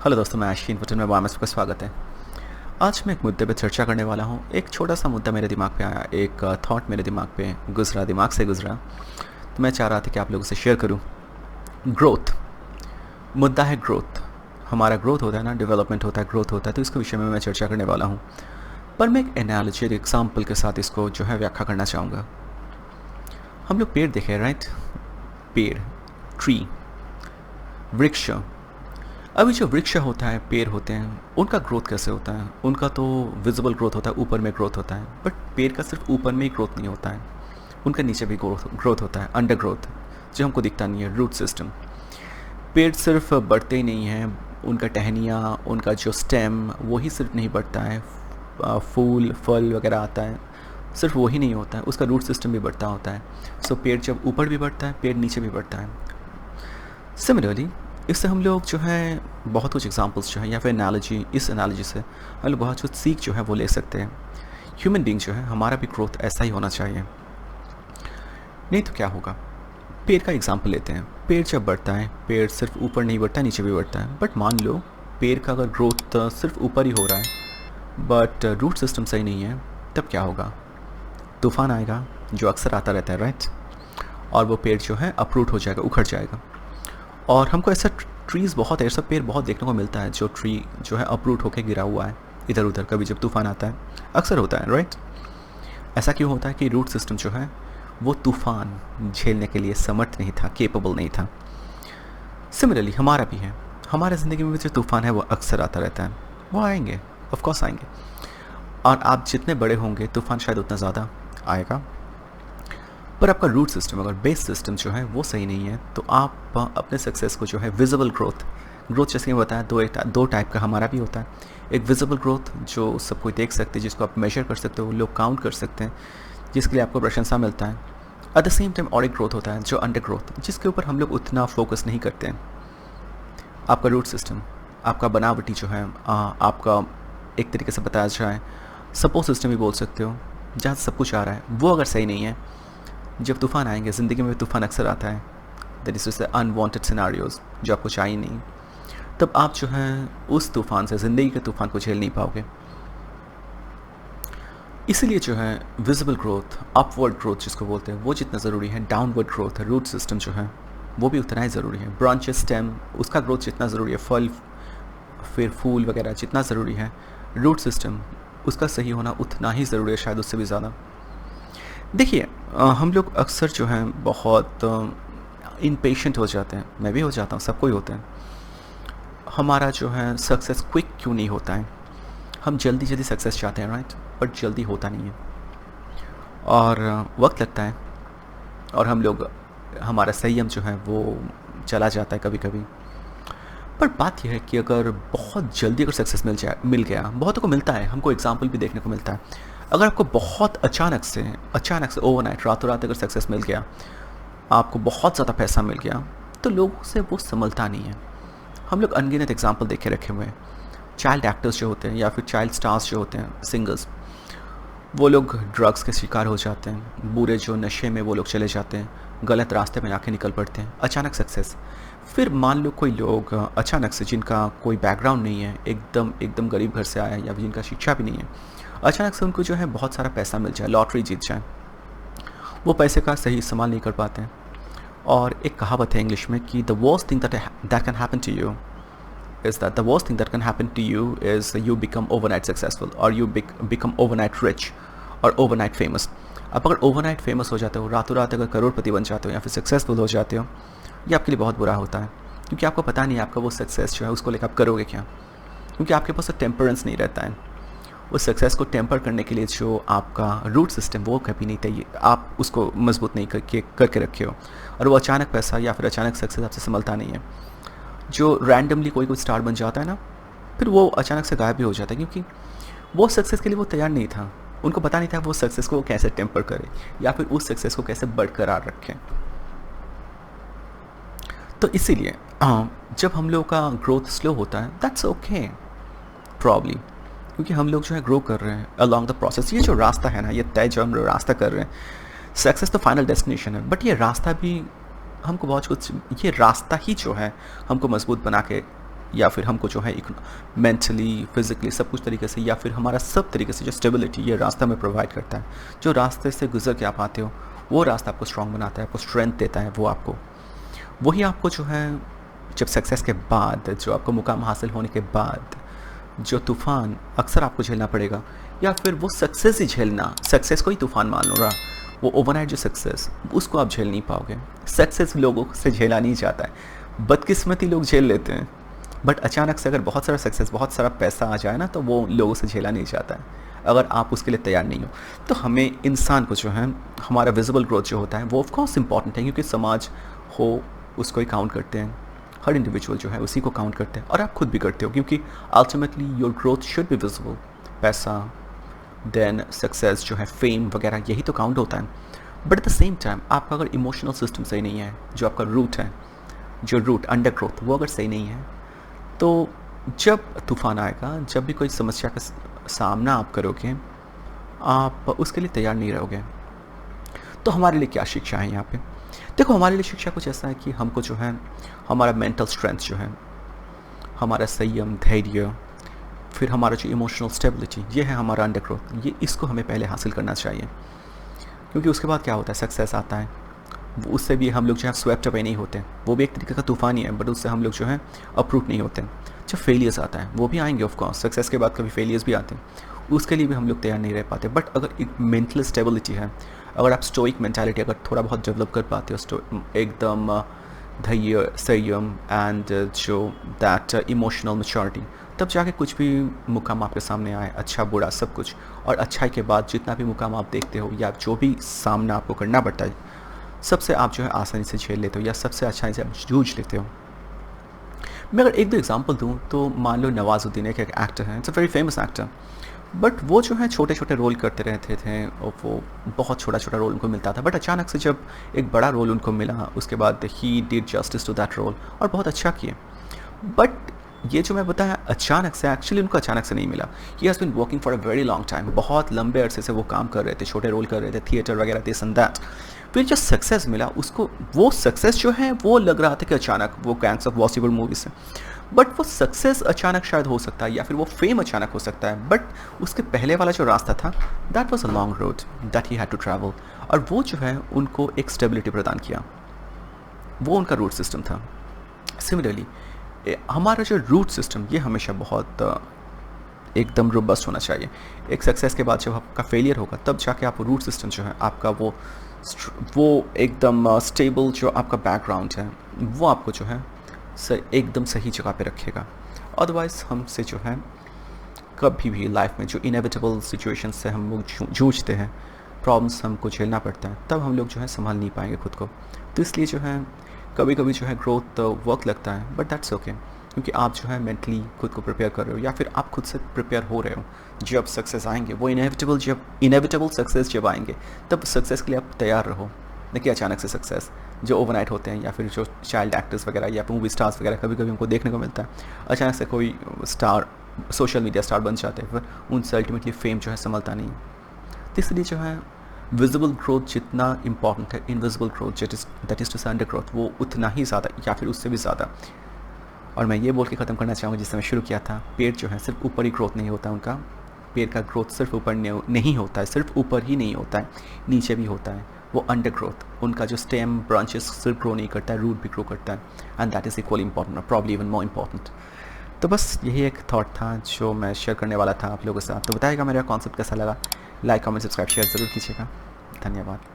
Hello दोस्तों, मैं आशीन पटेल में वामस का स्वागत है। आज मैं एक मुद्दे पे चर्चा करने वाला हूँ। एक छोटा सा मुद्दा मेरे दिमाग पे आया, एक थॉट मेरे दिमाग पे गुजरा, दिमाग से गुजरा, तो मैं चाह रहा था कि आप लोगों से शेयर करूँ। ग्रोथ मुद्दा है। ग्रोथ हमारा ग्रोथ होता है ना, डेवलपमेंट होता है, ग्रोथ होता है, तो इसके विषय में मैं चर्चा करने वाला हूँ। पर मैं एक एनालॉजी, एक एग्जाम्पल के साथ इसको जो है व्याख्या करना चाहूँगा। हम लोग पेड़ देखे, राइट? पेड़, ट्री, वृक्ष। अभी जो वृक्ष होता है, पेड़ होते हैं, उनका ग्रोथ कैसे होता है? उनका तो विजिबल ग्रोथ होता है, ऊपर में ग्रोथ होता है। बट पेड़ का सिर्फ ऊपर में ही ग्रोथ नहीं होता है, उनके नीचे भी ग्रोथ होता है, अंडर ग्रोथ, जो हमको दिखता नहीं है, रूट सिस्टम। पेड़ सिर्फ बढ़ते ही नहीं हैं, उनका टहनियाँ, उनका जो स्टेम, वही सिर्फ नहीं बढ़ता है, फूल फल वगैरह आता है, सिर्फ वही नहीं होता है, उसका रूट सिस्टम भी बढ़ता होता है। सो पेड़ जब ऊपर भी बढ़ता है, पेड़ नीचे भी बढ़ता है। सिमिलरली इससे हम लोग जो है बहुत कुछ एग्जांपल्स जो है, या फिर एनालॉजी, इस एनालॉजी से हम लोग बहुत कुछ सीख जो है वो ले सकते हैं। ह्यूमन बीइंग जो है, हमारा भी ग्रोथ ऐसा ही होना चाहिए, नहीं तो क्या होगा? पेड़ का एग्जांपल लेते हैं। पेड़ जब बढ़ता है, पेड़ सिर्फ ऊपर नहीं बढ़ता, नीचे भी बढ़ता है। बट मान लो पेड़ का अगर ग्रोथ सिर्फ ऊपर ही हो रहा है, बट रूट सिस्टम सही नहीं है, तब क्या होगा? तूफान आएगा, जो अक्सर आता रहता है, राइट? और वो पेड़ जो है अपरूट हो जाएगा, उखड़ जाएगा। और हमको ऐसा ट्रीज़ बहुत, ऐसा पेड़ बहुत देखने को मिलता है जो ट्री जो है अपरूट होकर गिरा हुआ है इधर उधर, कभी जब तूफान आता है, अक्सर होता है, राइट? ऐसा क्यों होता है कि रूट सिस्टम जो है वो तूफान झेलने के लिए समर्थ नहीं था, केपेबल नहीं था। सिमिलरली हमारा भी है, हमारे ज़िंदगी में भी जो तूफान है वो अक्सर आता रहता है, वो आएंगे, ऑफकोर्स आएंगे। और आप जितने बड़े होंगे, तूफान शायद उतना ज़्यादा आएगा। पर आपका रूट सिस्टम, अगर बेस सिस्टम जो है वो सही नहीं है, तो आप अपने सक्सेस को जो है विजिबल ग्रोथ जैसे मैं बताया, दो टाइप का हमारा भी होता है। एक विजिबल ग्रोथ जो सब कोई देख सकते हैं, जिसको आप मेजर कर सकते हो, लोग काउंट कर सकते हैं, जिसके लिए आपको प्रशंसा मिलता है। एट द सेम टाइम और एक ग्रोथ होता है जो अंडर ग्रोथ, जिसके ऊपर हम लोग उतना फोकस नहीं करते हैं। आपका रूट सिस्टम, आपका बनावटी जो है, आपका एक तरीके से बताया जाए सपोर्ट सिस्टम भी बोल सकते हो, जहाँ सब कुछ आ रहा है, वो अगर सही नहीं है, जब तूफ़ान आएंगे, ज़िंदगी में तूफ़ान अक्सर आता है, दैट इज़ अनवांटेड सिनारियोज़ जो आपको चाहिए नहीं, तब आप जो है उस तूफ़ान से, ज़िंदगी के तूफ़ान को झेल नहीं पाओगे। इसीलिए जो है विजिबल ग्रोथ, अपवर्ड ग्रोथ जिसको बोलते हैं, वो जितना ज़रूरी है, डाउनवर्ड ग्रोथ, रूट सिस्टम जो है वो भी उतना ही ज़रूरी है। ब्रांचेस, स्टेम, उसका ग्रोथ जितना ज़रूरी है, फल फिर फूल वगैरह जितना ज़रूरी है, रूट सिस्टम उसका सही होना उतना ही ज़रूरी है, शायद उससे भी ज़्यादा। देखिए, हम लोग अक्सर जो हैं बहुत इम्पेशेंट हो जाते हैं, मैं भी हो जाता हूँ, सबको ही होता है। हमारा जो है सक्सेस क्विक क्यों नहीं होता है? हम जल्दी जल्दी सक्सेस चाहते हैं, राइट? बट जल्दी होता नहीं है, और वक्त लगता है, और हम लोग, हमारा संयम जो है वो चला जाता है कभी कभी। पर बात यह है कि अगर बहुत जल्दी अगर सक्सेस मिल गया, बहुतों को मिलता है, हमको एग्जाम्पल भी देखने को मिलता है। अगर आपको बहुत अचानक से ओवरनाइट, रातों रात अगर सक्सेस मिल गया, आपको बहुत ज़्यादा पैसा मिल गया, तो लोगों से वो संभलता नहीं है। हम लोग अनगिनत एग्जाम्पल देखे रखे हुए हैं। चाइल्ड एक्टर्स जो होते हैं, या फिर चाइल्ड स्टार्स जो होते हैं, सिंगर्स, वो लोग ड्रग्स के शिकार हो जाते हैं, बुरे जो नशे में वो लोग चले जाते हैं, गलत रास्ते में आके निकल पड़ते हैं, अचानक सक्सेस। फिर मान लो कोई लोग अचानक से, जिनका कोई बैकग्राउंड नहीं है, एकदम गरीब घर से आया, या जिनका शिक्षा भी नहीं है, अचानक से उनको जो है बहुत सारा पैसा मिल जाए, लॉटरी जीत जाए, वो पैसे का सही इस्तेमाल नहीं कर पाते हैं। और एक कहावत है इंग्लिश में कि the worst thing that can happen to you is that the worst thing that can happen to you is you become overnight successful, or you become overnight rich or overnight famous. अब अगर overnight famous हो जाते हो, रातों रात अगर करोड़पति बन जाते हो, या फिर सक्सेसफुल हो जाते हो, ये आपके लिए बहुत बुरा होता है, क्योंकि आपको पता नहीं आपका वो सक्सेस जो है उसको लेकर आप करोगे क्या, क्योंकि आपके पास टेम्परेंस नहीं रहता है। उस सक्सेस को टेम्पर करने के लिए जो आपका रूट सिस्टम, वो कभी नहीं चाहिए, आप उसको मजबूत नहीं करके रखे हो, और वो अचानक पैसा या फिर अचानक सक्सेस आपसे संभलता नहीं है। जो रैंडमली कोई स्टार बन जाता है ना, फिर वो अचानक से गायब भी हो जाता है, क्योंकि वो सक्सेस के लिए वो तैयार नहीं था, उनको पता नहीं था वो सक्सेस को कैसे टेम्पर करे, या फिर उस सक्सेस को कैसे बरकरार रखें। तो इसीलिए जब हम लोग का ग्रोथ स्लो होता है, दैट्स ओके प्रॉब्ली, क्योंकि हम लोग जो है ग्रो कर रहे हैं अलॉन्ग द प्रोसेस। ये जो रास्ता है ना, ये तय जो हम रास्ता कर रहे हैं, सक्सेस तो फाइनल डेस्टिनेशन है, बट ये रास्ता भी हमको बहुत कुछ, ये रास्ता ही जो है हमको मजबूत बना के या फिर हमको जो है मेंटली, फिजिकली सब कुछ तरीके से, या फिर हमारा सब तरीके से जो स्टेबिलिटी ये रास्ता में प्रोवाइड करता है। जो रास्ते से गुजर के आप आते हो वो रास्ता आपको स्ट्रांग बनाता है, आपको स्ट्रेंथ देता है। वो आपको वही आपको जो है जब सक्सेस के बाद, जो आपको मुकाम हासिल होने के बाद जो तूफ़ान अक्सर आपको झेलना पड़ेगा, या फिर वो सक्सेस ही झेलना, सक्सेस को ही तूफ़ान मान लो रहा, वो ओवरनाइट जो सक्सेस उसको आप झेल नहीं पाओगे। सक्सेस लोगों से झेला नहीं जाता है, बदकिस्मती लोग झेल लेते हैं, बट अचानक से अगर बहुत सारा सक्सेस, बहुत सारा पैसा आ जाए ना, तो वो लोगों से झेला नहीं जाता है अगर आप उसके लिए तैयार नहीं हो। तो हमें इंसान को जो है हमारा विजिबल ग्रोथ जो होता है वो ऑफकोर्स इंपॉर्टेंट है, क्योंकि समाज हो उसको ही काउंट करते हैं, हर इंडिविजुअल जो है उसी को काउंट करते हैं, और आप खुद भी करते हो, क्योंकि ultimately your growth should be visible. पैसा, देन सक्सेस जो है, फेम वगैरह, यही तो काउंट होता है। But at the same time आपका अगर इमोशनल सिस्टम सही नहीं है, जो आपका रूट है, जो रूट अंडर ग्रोथ, वो अगर सही नहीं है, तो जब तूफ़ान आएगा, जब भी कोई समस्या का सामना आप करोगे, आप उसके लिए तैयार नहीं रहोगे। तो हमारे लिए क्या शिक्षा है यहाँ पे? देखो, हमारे लिए शिक्षा कुछ ऐसा है कि हमको जो है हमारा मेंटल स्ट्रेंथ जो है, हमारा संयम, धैर्य, फिर हमारा जो इमोशनल स्टेबिलिटी, ये है हमारा अंडर ग्रोथ। ये इसको हमें पहले हासिल करना चाहिए, क्योंकि उसके बाद क्या होता है, सक्सेस आता है, उससे भी हम लोग जो है स्वेप्ट अवे नहीं होते। वो भी एक तरीके का तूफ़ान ही है, बट उससे हम लोग जो है अप्रूव नहीं होते। जब फेलियर्स आता है, वो भी आएंगे ऑफकोर्स, सक्सेस के बाद कभी फेलियर्स भी आते हैं, उसके लिए भी हम लोग तैयार नहीं रह पाते। बट अगर एक मेंटल स्टेबिलिटी है, अगर आप स्टोइक मेंटालिटी अगर थोड़ा बहुत डेवलप कर पाते हो, एकदम धैर्य, संयम एंड जो दैट इमोशनल मैच्योरिटी, तब जाके कुछ भी मुकाम आपके सामने आए, अच्छा बुरा सब कुछ, और अच्छाई के बाद जितना भी मुकाम आप देखते हो या जो भी सामना आपको करना पड़ता है, सबसे आप जो है आसानी से झेल लेते हो, या सबसे आसानी से आप जूझ लेते हो। मैं अगर एक दो एग्जांपल दूं, तो मान लो नवाजुद्दीन एक एक्टर है, it's a very famous actor, but वो जो है छोटे छोटे रोल करते रहते थे, और वो बहुत छोटा छोटा रोल उनको मिलता था, बट अचानक से जब एक बड़ा रोल उनको मिला, उसके बाद he did justice to that role और बहुत अच्छा किए। बट ये जो मैं बताया अचानक से, एक्चुअली उनको अचानक से नहीं मिला। He has been working for a very long time, बहुत लंबे अरसे से वो काम कर रहे थे, छोटे रोल कर रहे थे, थिएटर वगैरह, दिस एंड दैट। फिर जो सक्सेस मिला उसको, वो सक्सेस जो है वो लग रहा था कि अचानक, वो गैंग्स ऑफ वासेपुर मूवी से, बट वो सक्सेस अचानक शायद हो सकता है, या फिर वो फेम अचानक हो सकता है, बट उसके पहले वाला जो रास्ता था, that was a long road that he had to travel, और वो जो है उनको एक स्टेबिलिटी प्रदान किया, वो उनका रूट सिस्टम था। सिमिलरली हमारा जो रूट सिस्टम, ये हमेशा बहुत एकदम रोबस्ट होना चाहिए। एक सक्सेस के बाद जब आपका फेलियर होगा, तब जाके आप रूट सिस्टम जो है आपका, वो एकदम स्टेबल जो आपका बैकग्राउंड है, वो आपको जो है एकदम सही जगह पे रखेगा। अदरवाइज़ हमसे जो है कभी भी लाइफ में जो इनएविटेबल सिचुएशन से हम लोग जूझते हैं, प्रॉब्लम्स हमको झेलना पड़ता है, तब हम लोग जो है संभाल नहीं पाएंगे खुद को। तो इसलिए जो है कभी कभी जो है ग्रोथ वर्क लगता है, बट दैट्स ओके, क्योंकि आप जो है मेंटली खुद को प्रिपेयर कर रहे हो, या फिर आप खुद से प्रिपेयर हो रहे हो। जब सक्सेस आएंगे, वो इनएविटेबल सक्सेस जब आएंगे, तब सक्सेस के लिए आप तैयार रहो। देखिए, अचानक से सक्सेस जो ओवरनाइट होते हैं, या फिर जो चाइल्ड एक्टर्स वगैरह या मूवी स्टार्स वगैरह कभी कभी हमको देखने को मिलता है, अचानक से कोई स्टार, सोशल मीडिया स्टार बन जाते हैं, फिर उनसे अल्टीमेटली फेम जो है संभलता नहीं। तो इसलिए जो है विजिबल ग्रोथ जितना इंपॉर्टेंट है, invisible growth that is to say under growth, वो उतना ही ज़्यादा या फिर उससे भी ज़्यादा। और मैं ये बोल के ख़त्म करना चाहूँगा, जिससे मैं शुरू किया था, पेड़ जो है सिर्फ ऊपर ही ग्रोथ नहीं होता उनका, पेड़ का ग्रोथ सिर्फ ऊपर नहीं होता है, सिर्फ ऊपर ही नहीं होता है, नीचे भी होता है। वो अंडर ग्रोथ, उनका जो स्टेम ब्रांचेस सिर्फ ग्रो नहीं करता है, रूट भी ग्रो करता है, and that is equally important, probably even more important. तो बस यही एक थॉट था जो मैं शेयर करने वाला था आप लोगों के साथ। तो बताइएगा मेरा कॉन्सेप्ट कैसा लगा, लाइक कमेंट सब्सक्राइब शेयर ज़रूर कीजिएगा। धन्यवाद।